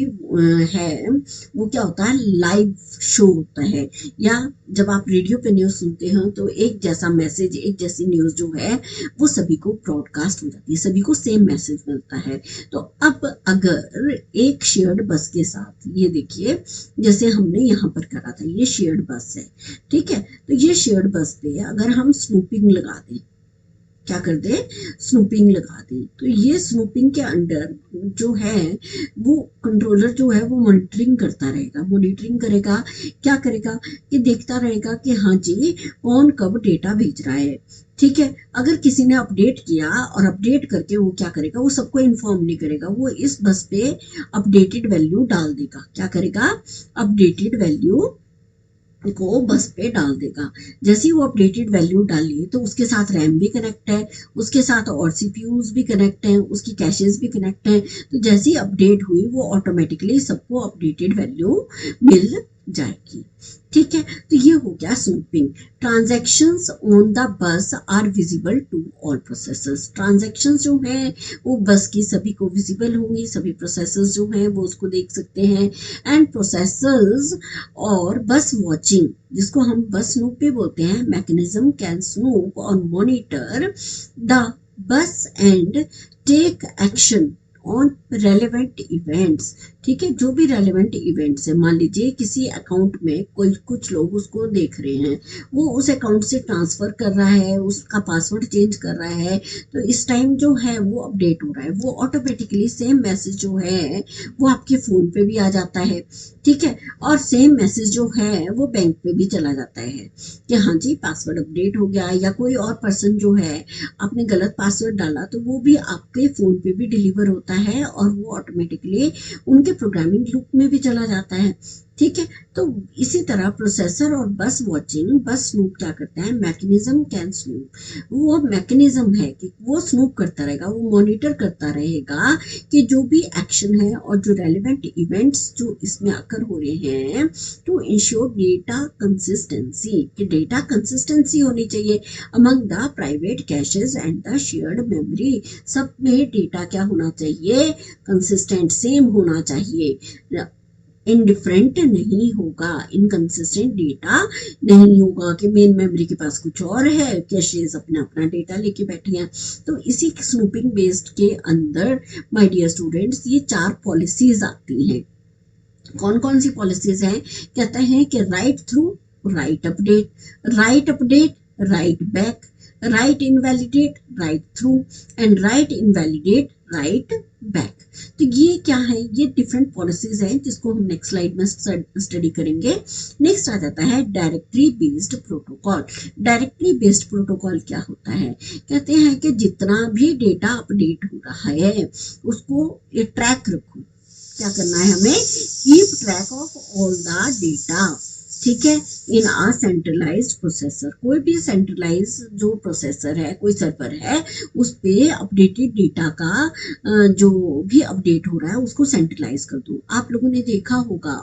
है वो क्या होता है? लाइव शो होता है। या जब आप रेडियो पे न्यूज़ सुनते हैं तो एक जैसा मैसेज, एक जैसी न्यूज़ जो है वो सभी को ब्रॉडकास्ट हो जाती है, सभी को सेम मैसेज मिलता है। तो अब अगर एक शेयर्ड बस के साथ, ये देखिए जैसे हमने यहाँ पर करा था, ये शेयर्ड बस है। ठीक है, तो ये शेयर्ड बस पे अगर हम स्नूपिंग लगा दें, क्या कर दे? स्नूपिंग लगा दे, तो ये स्नूपिंग के अंडर जो है वो कंट्रोलर जो है वो मॉनिटरिंग करता रहेगा। मॉनिटरिंग करेगा, क्या करेगा कि देखता रहेगा कि हाँ जी कौन कब डेटा भेज रहा है। ठीक है, अगर किसी ने अपडेट किया और अपडेट करके वो क्या करेगा? वो सबको इन्फॉर्म नहीं करेगा, वो इस बस पे अपडेटेड वैल्यू डाल देगा। क्या करेगा? अपडेटेड वैल्यू को बस पे डाल देगा। जैसे ही वो अपडेटेड वैल्यू डाली तो उसके साथ रैम भी कनेक्ट है, उसके साथ और सीपीयूज भी कनेक्ट हैं, उसकी कैशेस भी कनेक्ट हैं। तो जैसे ही अपडेट हुई वो ऑटोमेटिकली सबको अपडेटेड वैल्यू मिल जाएगी। ठीक है, तो ये हो गया snooping. Transactions on the bus are visible to all processors. Transactions जो हैं वो बस की सभी को विजिबल होंगी, सभी प्रोसेसर्स जो हैं वो उसको देख सकते हैं। एंड प्रोसेसर्स और बस वॉचिंग, जिसको हम बस स्नूप भी बोलते हैं, mechanism can snoop or monitor the bus and take action on relevant events. ठीक है, जो भी रेलेवेंट इवेंट्स है, मान लीजिए किसी अकाउंट में कोई कुछ लोग उसको देख रहे हैं, वो उस अकाउंट से ट्रांसफर कर रहा है, उसका पासवर्ड चेंज कर रहा है, तो इस टाइम जो है वो अपडेट हो रहा है, वो ऑटोमेटिकली सेम मैसेज जो है वो आपके फोन पे भी आ जाता है। ठीक है, और सेम मैसेज जो है वो बैंक पे भी चला जाता है कि हाँ जी पासवर्ड अपडेट हो गया, या कोई और पर्सन जो है आपने गलत पासवर्ड डाला तो वो भी आपके फोन पे भी डिलीवर होता है और वो ऑटोमेटिकली उनके प्रोग्रामिंग लूप में भी चला जाता है। ठीक है, तो इसी तरह प्रोसेसर और बस वॉचिंग, बस स्नूप क्या करता है? Mechanism can snoop. वो मैकेनिज्म है कि वो स्नूप करता रहेगा, वो मॉनिटर करता रहेगा कि जो भी एक्शन है और जो रेलिवेंट इवेंट्स जो इसमें आकर हो रहे हैं, टू इंश्योर डेटा कंसिस्टेंसी, कि डेटा कंसिस्टेंसी होनी चाहिए among the private caches and the shared memory. सब में डेटा क्या होना चाहिए? कंसिस्टेंट, सेम होना चाहिए, इनडिफरेंट नहीं होगा, इनकंसिस्टेंट डेटा नहीं होगा कि मेन मेमोरी के पास कुछ और है, कैशेज अपना अपना डेटा लेके बैठे हैं। तो इसी स्नूपिंग बेस्ड के अंदर माय डियर स्टूडेंट्स ये 4 पॉलिसीज आती हैं। कौन कौन सी पॉलिसीज हैं? कहते हैं कि right through, right update, right update, right back, right invalidate, right through, and right invalidate, right back. तो ये क्या है? ये डिफरेंट पॉलिसीज हैं जिसको हम नेक्स्ट स्लाइड में स्टडी करेंगे। नेक्स्ट आ जाता है directory based protocol. Directory based protocol क्या होता है? कहते हैं कि जितना भी डेटा अपडेट हो रहा है उसको ये ट्रैक रखो। क्या करना है हमें? Keep track of all the data. ठीक है, इन आ सेंट्रलाइज्ड प्रोसेसर, कोई भी सेंट्रलाइज जो प्रोसेसर है, कोई सर्वर है, उस पे अपडेटेड डेटा का जो भी अपडेट हो रहा है उसको सेंट्रलाइज कर दो। आप लोगों ने देखा होगा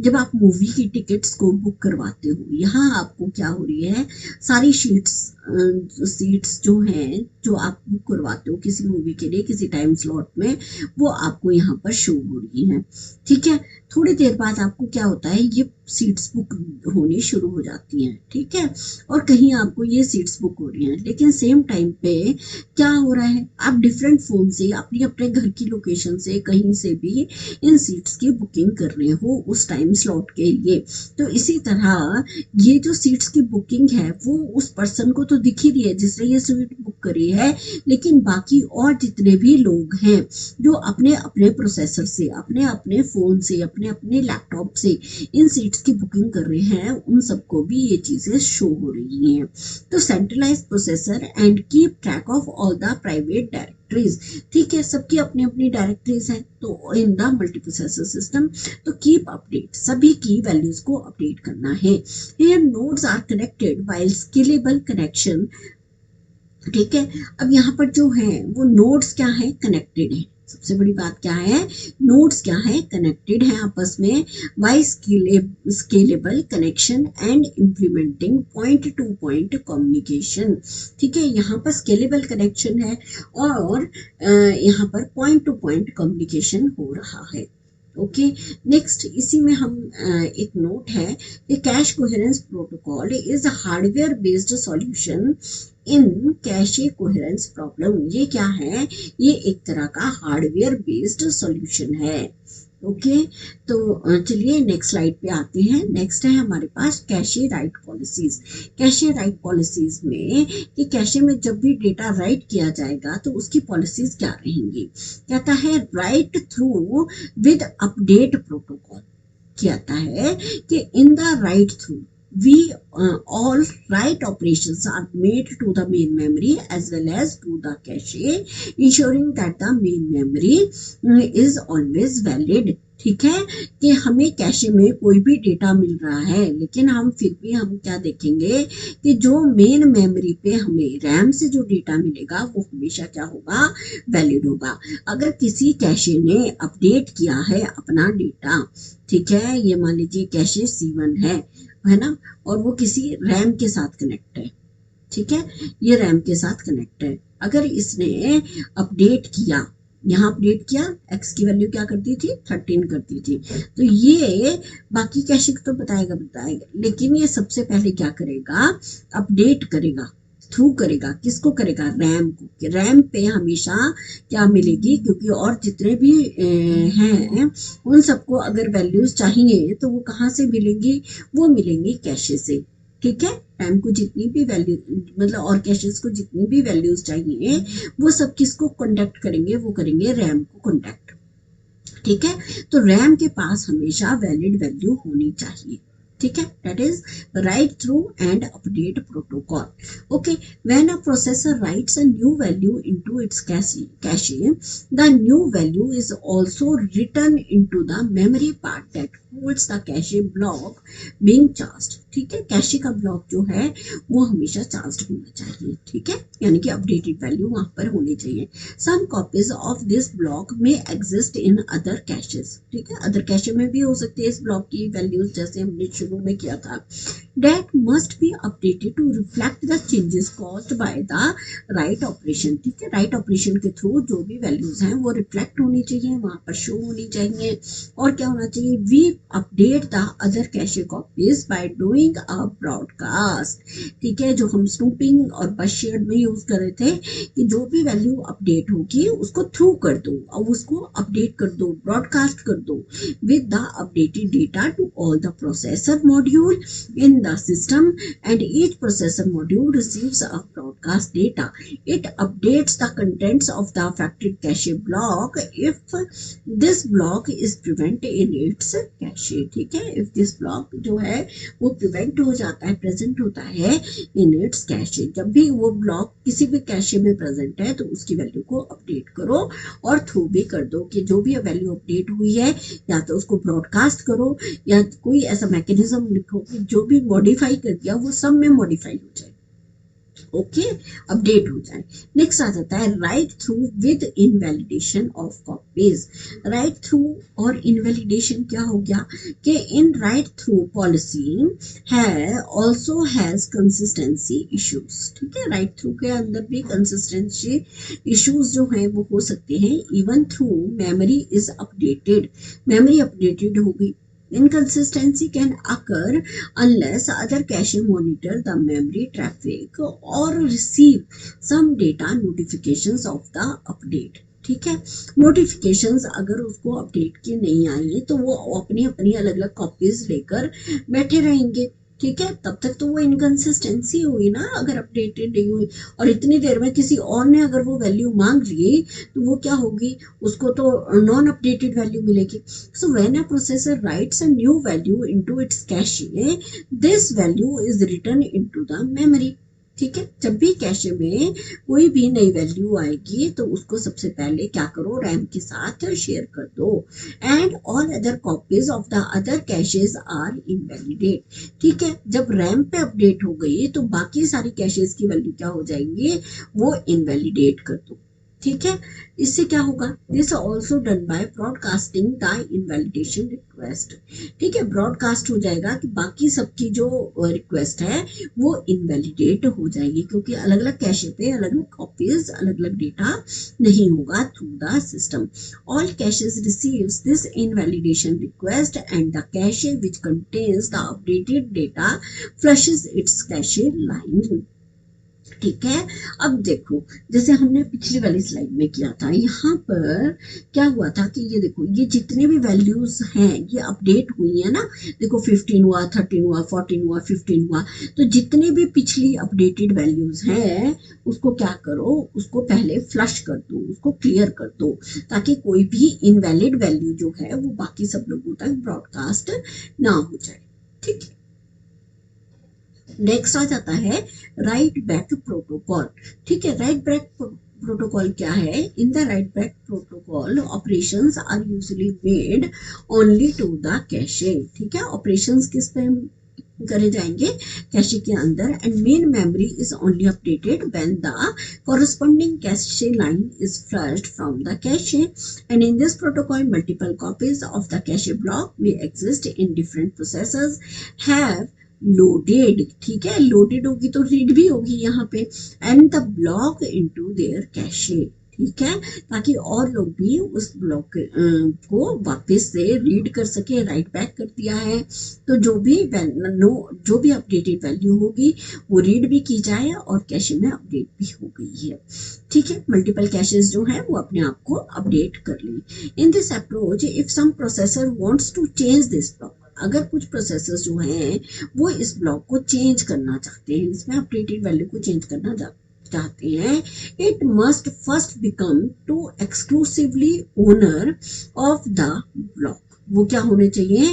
जब आप मूवी की टिकट्स को बुक करवाते हो, यहाँ आपको क्या हो रही है, सारी सीट्स जो हैं जो आप बुक करवाते हो किसी मूवी के लिए किसी टाइम स्लॉट में, वो आपको यहाँ पर शो हो रही है। ठीक है, थोड़ी देर बाद आपको क्या होता है, ये सीट्स बुक होनी शुरू हो जाती हैं। ठीक है, और कहीं आपको ये सीट्स बुक हो रही हैं, लेकिन सेम टाइम पे क्या हो रहा है, आप डिफरेंट फोन से अपने अपने घर की लोकेशन से कहीं से भी इन सीट्स की बुकिंग कर रहे हो उस टाइम स्लॉट के लिए। तो इसी तरह ये जो सीट्स की बुकिंग है वो उस पर्सन को तो दिख ही रही है जिसने ये सीट बुक करी है, लेकिन बाकी और जितने भी लोग हैं जो अपने अपने प्रोसेसर से, अपने अपने फोन से, अपने अपने लैपटॉप से इन सीट्स की बुकिंग कर रहे हैं, उन सबको भी ये चीजें शो हो रही हैं। तो centralize processor and keep track of all the private directories. ठीक है, सबकी अपनी अपनी डायरेक्टरीज हैं, तो इन द मल्टीप्रोसेसर सिस्टम तो कीप अपडेट, सभी की वैल्यूज को अपडेट करना है। Here nodes are connected while scalable connection. ठीक है, अब यहाँ पर जो है वो नोड्स क्या है, कनेक्टेड है। सबसे बड़ी बात क्या है, नोड्स क्या है, कनेक्टेड है आपस में by scalable connection and implementing point to point communication. ठीक है, यहाँ पर स्केलेबल कनेक्शन है और यहाँ पर पॉइंट टू पॉइंट कम्युनिकेशन हो रहा है। ओके, नेक्स्ट इसी में हम एक नोट है कि cash coherence protocol is hardware based solution in cache coherence problem. ये क्या है, ये एक तरह का हार्डवेयर बेस्ड सॉल्यूशन है। ओके, तो चलिए नेक्स्ट स्लाइड पे आते हैं। नेक्स्ट है हमारे पास cache write policies. Cache write policies में कि कैशे में जब भी डेटा राइट किया जाएगा तो उसकी पॉलिसीज क्या रहेंगी। कहता है right through with update protocol. कहता है कि इन the right through we all write operations are made to the main memory as well as to the cache, ensuring that the main memory is always valid। ठीक है, कि हमें cache में कोई भी डेटा मिल रहा है, लेकिन हम फिर भी हम क्या देखेंगे कि जो मेन मेमोरी पे हमें रैम से जो डेटा मिलेगा वो हमेशा क्या होगा, वैलिड होगा। अगर किसी कैशे ने अपडेट किया है अपना डेटा, ठीक है, ये मान लीजिए कैशे C1 है ना, और वो किसी रैम के साथ कनेक्ट है। ठीक है, ये रैम के साथ कनेक्ट है। अगर इसने अपडेट किया, यहाँ अपडेट किया, एक्स की वैल्यू क्या करती थी, 13 करती थी, तो ये बाकी कैशे तो बताएगा, लेकिन ये सबसे पहले क्या करेगा, अपडेट करेगा, थ्रू करेगा, किसको करेगा, रैम को। रैम पे हमेशा क्या मिलेगी, क्योंकि और जितने भी हैं उन सबको अगर वैल्यूज चाहिए तो वो कहाँ से मिलेंगी, वो मिलेंगी कैशे से। ठीक है, रैम को जितनी भी वैल्यू मतलब और कैशेस को जितनी भी वैल्यूज चाहिए वो सब किसको कॉन्टेक्ट करेंगे, वो करेंगे रैम को कॉन्टेक्ट। ठीक है, तो रैम के पास हमेशा वैलिड वैल्यू होनी चाहिए। ठीक है, that is write through and update protocol. Okay, when a processor writes a new value into its cache, the new value is also written into the memory part that holds the cache block being charged. ठीक है, cache का block जो है वो हमेशा charge होना चाहिए। ठीक है, यानी कि अपडेटेड वैल्यू वहां पर होनी चाहिए। सम कॉपीज ऑफ दिस ब्लॉक में एग्जिस्ट इन अदर कैशेस। ठीक है, अदर कैशे में भी हो सकती है इस ब्लॉक की वैल्यूज, जैसे हमने शुरू में किया था। That must be updated to reflect the changes caused by the write operation. ठीक है, राइट ऑपरेशन के थ्रू जो भी वैल्यूज हैं वो रिफ्लेक्ट होनी चाहिए, वहां पर शो होनी चाहिए। और क्या होना चाहिए, we update the other cache copies by doing a broadcast. ठीक है, जो हम स्नूपिंग और बशेड में यूज कर रहे थे कि जो भी वैल्यू अपडेट होगी उसको थ्रू कर दो और उसको अपडेट कर दो, ब्रॉडकास्ट कर दो with the updated data to all the processor module in the system and each processor module receives a broadcast data. It updates the contents of the affected cache block if this block is present in its cache. ठीक है, if this block जो है वो prevent हो जाता है, present होता है इन इट्स कैशे। जब भी वो ब्लॉक किसी भी कैशे में प्रेजेंट है तो उसकी वैल्यू को अपडेट करो और थ्रू भी कर दो कि जो भी वैल्यू अपडेट हुई है या तो उसको ब्रॉडकास्ट करो या कोई ऐसा मैकेनिज्म लिखो कि जो भी मॉडिफाई कर दिया वो सब में मॉडिफाई हो जाए, ओके, अपडेट हो जाए। नेक्स्ट आ जाता है right through with invalidation of copies. Right through और इनवैलिडेशन क्या हो गया कि इन राइट थ्रू पॉलिसी है ऑल्सो हैज कंसिस्टेंसी इश्यूज। ठीक है, राइट थ्रू के अंदर भी कंसिस्टेंसी इश्यूज जो हैं वो हो सकते हैं। Even through memory is updated, memory updated होगी। Inconsistency can occur unless other cache monitor the memory traffic or receive some data notifications of the update। ठीक है, नोटिफिकेशंस अगर उसको अपडेट की नहीं आई तो वो अपनी अपनी अलग अलग कॉपीज लेकर बैठे रहेंगे। ठीक है, तब तक तो वो इनकंसिस्टेंसी हुई ना, अगर अपडेटेड नहीं हुई और इतनी देर में किसी और ने अगर वो वैल्यू मांग ली तो वो क्या होगी, उसको तो नॉन अपडेटेड वैल्यू मिलेगी। So when a processor rights a new value into its cache, this value is return into the memory. ठीक है, जब भी कैशे में कोई भी नई वैल्यू आएगी तो उसको सबसे पहले क्या करो, रैम के साथ शेयर कर दो। And all other copies of the other caches are invalidate. ठीक है, जब रैम पे अपडेट हो गई तो बाकी सारी कैशेज की वैल्यू क्या हो जाएंगी, वो इनवैलिडेट कर दो। ठीक है, इससे क्या होगा, this also done by broadcasting the invalidation request. ठीक है, ब्रॉडकास्ट हो जाएगा कि बाकी सबकी जो रिक्वेस्ट है वो इनवैलिडेट हो जाएगी क्योंकि अलग अलग कैशे पे अलग अलग कॉपीज अलग अलग डेटा नहीं होगा through the system. All caches receives this invalidation request and the cache which contains the updated data flushes it's cache line. ठीक है, अब देखो जैसे हमने पिछली वाली स्लाइड में किया था, यहाँ पर क्या हुआ था कि ये देखो ये जितने भी वैल्यूज हैं ये अपडेट हुई है ना। देखो 15 हुआ, 13 हुआ, 14 हुआ, 15 हुआ, तो जितने भी पिछली अपडेटेड वैल्यूज हैं उसको क्या करो, उसको पहले फ्लश कर दो, उसको क्लियर कर दो ताकि कोई भी इनवैलिड वैल्यू जो है वो बाकी सब लोगों तक ब्रॉडकास्ट ना हो जाए। ठीक है, नेक्स्ट आ जाता है राइट बैक प्रोटोकॉल। ठीक है, राइट बैक प्रोटोकॉल क्या है, in the write back protocol operations are usually made only to the cache. ठीक है, ऑपरेशंस किस पे करे जाएंगे, कैशे के अंदर। And main memory is only updated when the corresponding cache line is flushed from the cache, and in this protocol multiple copies of the cache block may exist in different processors have loaded. ठीक है, loaded होगी तो read भी होगी यहाँ पे, and the block into their cache. ठीक है, ताकि और लोग भी उस ब्लॉक को वापस से रीड कर सके। राइट बैक कर दिया है तो जो भी अपडेटेड वैल्यू होगी वो रीड भी की जाए और कैशे में अपडेट भी हो गई है। ठीक है, मल्टीपल कैशेस जो है वो अपने आप को अपडेट कर लें। In this approach if some processor wants to change this block, अगर कुछ प्रोसेसर्स जो हैं वो इस ब्लॉक को चेंज करना चाहते हैं, इसमें अपडेटेड वैल्यू को चेंज करना चाहते हैं, it must first become to exclusively owner of the block. वो क्या होने चाहिए,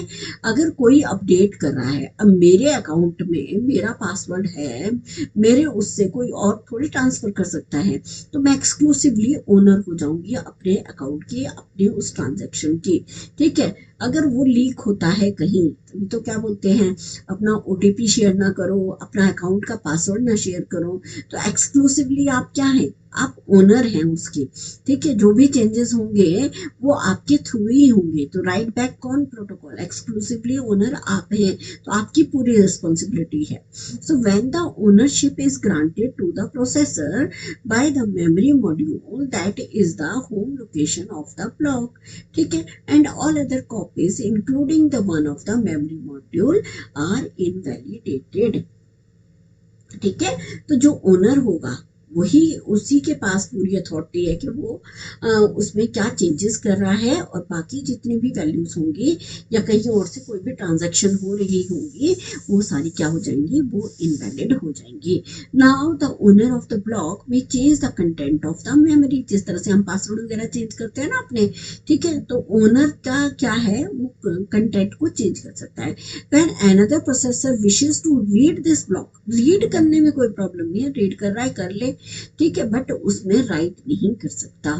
अगर कोई अपडेट कर रहा है, अब मेरे अकाउंट में मेरा पासवर्ड है, मेरे उससे कोई और थोड़ी ट्रांसफर कर सकता है, तो मैं एक्सक्लूसिवली ओनर हो जाऊंगी अपने अकाउंट की, अपने उस ट्रांजैक्शन की। ठीक है, अगर वो लीक होता है कहीं तो क्या बोलते हैं, अपना OTP शेयर ना करो, अपना अकाउंट का पासवर्ड ना शेयर करो, तो एक्सक्लूसिवली आप क्या हैं, आप ओनर हैं उसके। ठीक है, जो भी चेंजेस होंगे वो आपके थ्रू ही होंगे। तो राइट बैक कौन, प्रोटोकॉल, एक्सक्लूसिवली ओनर आप हैं तो आपकी पूरी रिस्पॉन्सिबिलिटी है। So when the ownership is granted to the processor by the memory module that is the home location of the block. ठीक है, and all other copies including the one of the memory module are invalidated. ठीक है, तो जो owner होगा वही उसी के पास पूरी अथॉरिटी है कि वो उसमें क्या चेंजेस कर रहा है, और बाकी जितनी भी वैल्यूज होंगी या कहीं और से कोई भी ट्रांजैक्शन हो रही होंगी वो सारी क्या हो जाएंगी, वो इनवैलिड हो जाएंगी। Now the owner of the block में change the content of the memory, जिस तरह से हम पासवर्ड वगैरह चेंज करते हैं ना अपने, ठीक है, तो ओनर का क्या है, वो कंटेंट को चेंज कर सकता है। When another processor wishes to read this block, read करने में कोई प्रॉब्लम नहीं है, रीड कर रहा है कर ले, ठीक है, बट उसमें राइट नहीं कर सकता,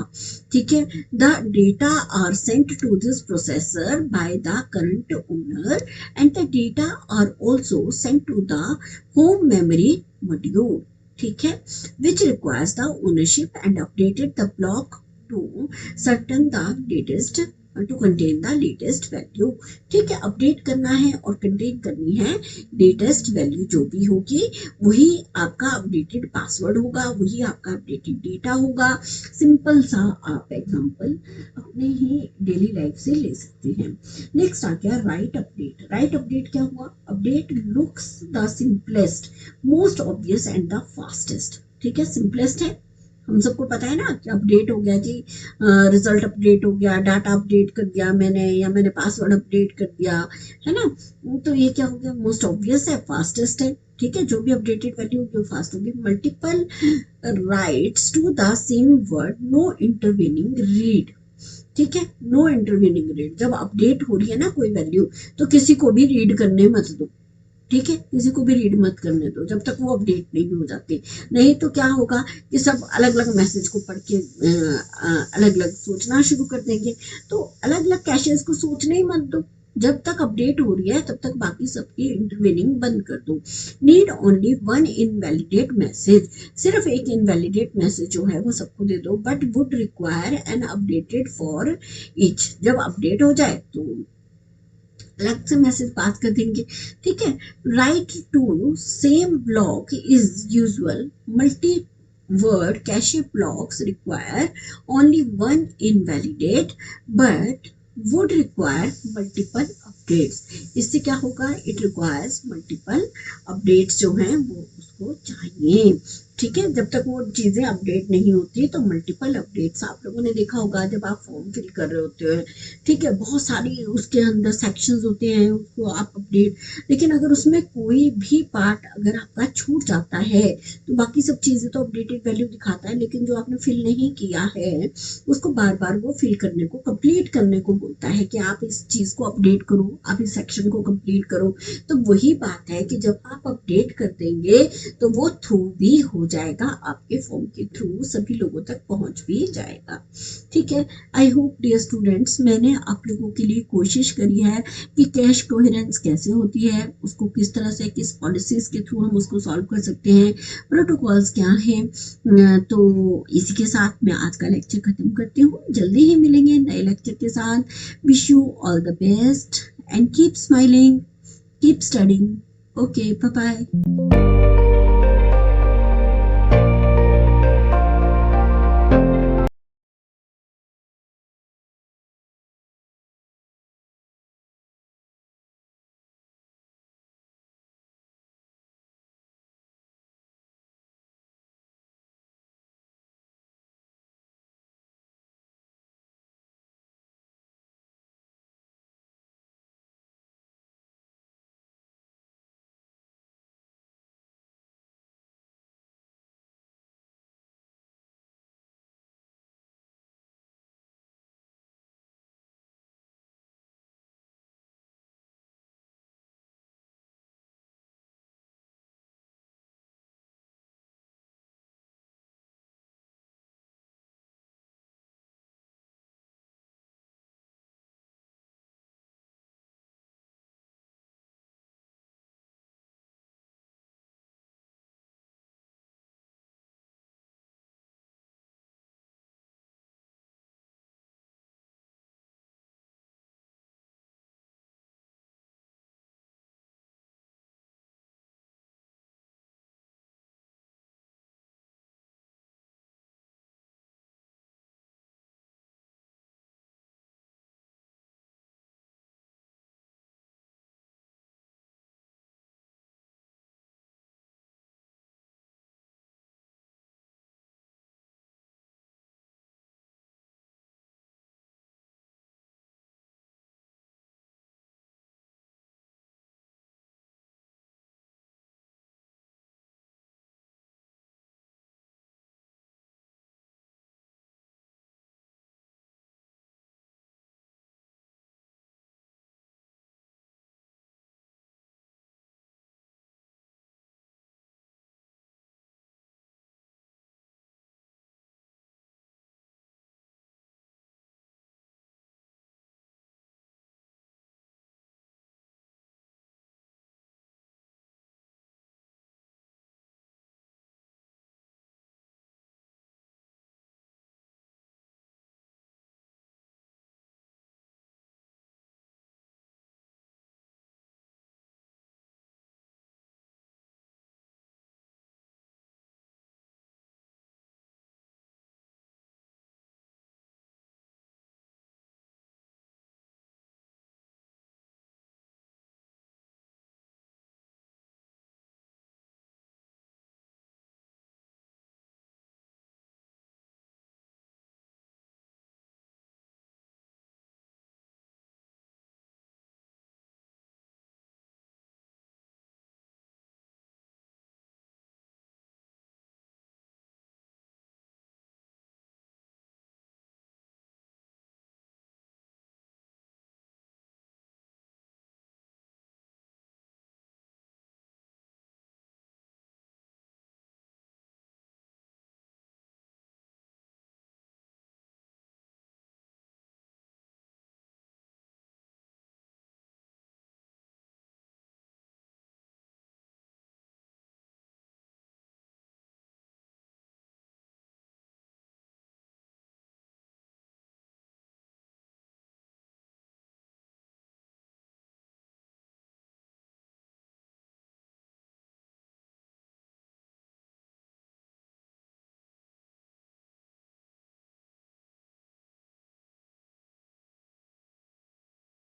ठीक है। The data are sent to this processor by the current owner and the data are also sent to the home memory module, ठीक है, which requires the ownership and updated the block to certain the latest to contain the latest value, ठीक है, update करना है और contain करनी है latest value जो भी होगी, वही आपका अपडेटेड पासवर्ड होगा, वही आपका अपडेटेड डेटा होगा। सिंपल सा आप एग्जांपल अपने ही डेली लाइफ से ले सकते हैं। नेक्स्ट आ गया राइट अपडेट। राइट अपडेट क्या हुआ, update looks the simplest, most obvious and the fastest, ठीक है, सिंपलेस्ट है, हम सबको पता है ना कि अपडेट हो गया जी, रिजल्ट अपडेट हो गया, डाटा अपडेट कर दिया मैंने, या मैंने पासवर्ड अपडेट कर दिया, है ना, तो ये क्या हो गया, मोस्ट ऑब्वियस है, फास्टेस्ट है, ठीक है, जो भी अपडेटेड वैल्यू होगी वो फास्ट होगी। Multiple writes to the same word, no intervening read, ठीक है, नो इंटरवेनिंग रीड, जब अपडेट हो रही है ना कोई वैल्यू तो किसी को भी रीड करने मत दो, ठीक है, किसी को भी रीड मत करने दो जब तक वो अपडेट नहीं हो जाती, नहीं तो क्या होगा कि सब अलग अलग मैसेज को पढ़ के अलग अलग सोचना शुरू कर देंगे, तो अलग अलग कैशेस को सोचने ही मत दो, जब तक अपडेट हो रही है तब तक बाकी सबकी इंटरवेनिंग बंद कर दो। Need only one invalidate message, सिर्फ एक इनवैलिडेट मैसेज जो है वो सबको दे दो, but would require an updated for each, जब अपडेट हो जाए तो अलग से मैसेज पास कर देंगे, ठीक है। Write to same block is usual, multi word cache blocks require only one invalidate but would require multiple updates, इससे क्या होगा, इट रिक्वायर्स मल्टीपल अपडेट्स जो हैं वो उसको चाहिए, ठीक है, जब तक वो चीजें अपडेट नहीं होती तो मल्टीपल अपडेट्स, आप लोगों ने देखा होगा जब आप फॉर्म फिल कर रहे होते हो, ठीक है, बहुत सारी उसके अंदर सेक्शंस होते हैं, उसको आप अपडेट, लेकिन अगर उसमें कोई भी पार्ट अगर आपका छूट जाता है तो बाकी सब चीजें तो अपडेटेड वैल्यू दिखाता है, लेकिन जो आपने फिल नहीं किया है उसको बार बार वो फिल करने को, कंप्लीट करने को बोलता है कि आप इस चीज को अपडेट करो, आप इस सेक्शन को कंप्लीट करो। तो वही बात है कि जब आप अपडेट कर देंगे तो वो थ्रू भी हो जाएगा, आपके फॉर्म के थ्रू सभी लोगों तक पहुंच भी जाएगा, ठीक है। आई होप डियर स्टूडेंट्स, मैंने आप लोगों के लिए कोशिश करी है कि कैश कोहेरेंस कैसे होती है, उसको किस तरह से, किस पॉलिसीज के थ्रू हम उसको सॉल्व कर सकते हैं, प्रोटोकॉल्स क्या हैं। तो इसी के साथ मैं आज का लेक्चर खत्म करती हूँ, जल्दी ही मिलेंगे नए लेक्चर के साथ। Wish you all the best and keep smiling, keep studying, okay, bye bye.